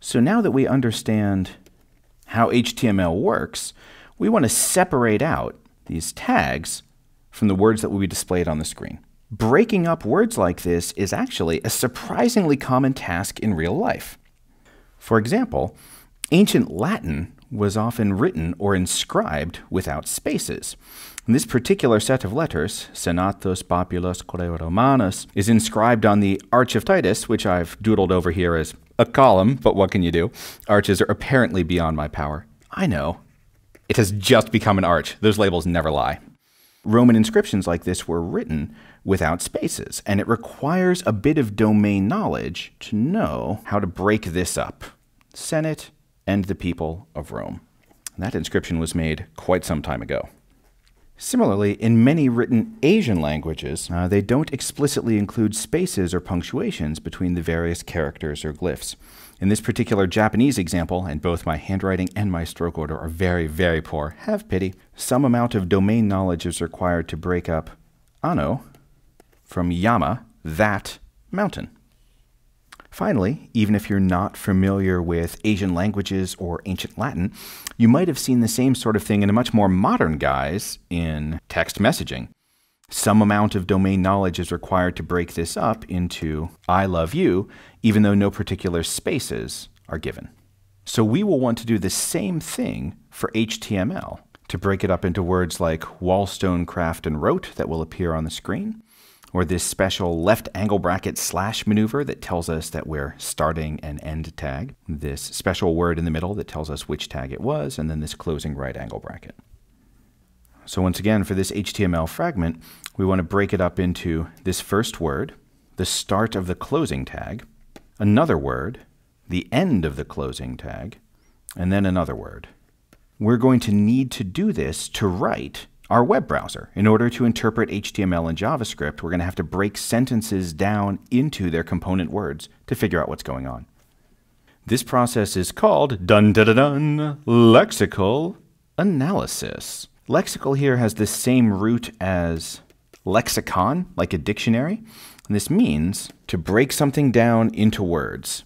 So now that we understand how HTML works, we want to separate out these tags from the words that will be displayed on the screen. Breaking up words like this is actually a surprisingly common task in real life. For example, ancient Latin was often written or inscribed without spaces. And this particular set of letters, Senatus Populus Corde Romanus, is inscribed on the Arch of Titus, which I've doodled over here as a column, but what can you do? Arches are apparently beyond my power. I know. It has just become an arch. Those labels never lie. Roman inscriptions like this were written without spaces, and it requires a bit of domain knowledge to know how to break this up. Senate and the people of Rome. And that inscription was made quite some time ago. Similarly, in many written Asian languages, they don't explicitly include spaces or punctuations between the various characters or glyphs. In this particular Japanese example, and both my handwriting and my stroke order are very, very poor, have pity, some amount of domain knowledge is required to break up ano from yama, that mountain. Finally, even if you're not familiar with Asian languages or ancient Latin, you might have seen the same sort of thing in a much more modern guise in text messaging. Some amount of domain knowledge is required to break this up into I love you, even though no particular spaces are given. So we will want to do the same thing for HTML, to break it up into words like wallstone, craft, and wrote that will appear on the screen, or this special left angle bracket / maneuver that tells us that we're starting an end tag, this special word in the middle that tells us which tag it was, and then this closing right angle bracket. So once again, for this HTML fragment, we want to break it up into this first word, the start of the closing tag, another word, the end of the closing tag, and then another word. We're going to need to do this to write our web browser. In order to interpret HTML and JavaScript, we're going to have to break sentences down into their component words to figure out what's going on. This process is called lexical analysis. Lexical here has the same root as lexicon, like a dictionary. And this means to break something down into words.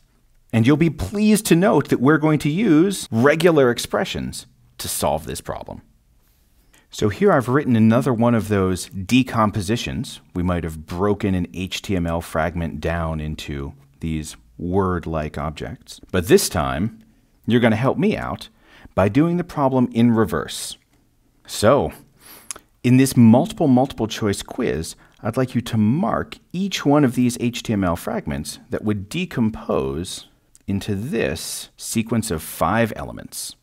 And you'll be pleased to note that we're going to use regular expressions to solve this problem. So here I've written another one of those decompositions. We might have broken an HTML fragment down into these word-like objects. But this time, you're going to help me out by doing the problem in reverse. So, in this multiple choice quiz, I'd like you to mark each one of these HTML fragments that would decompose into this sequence of 5 elements.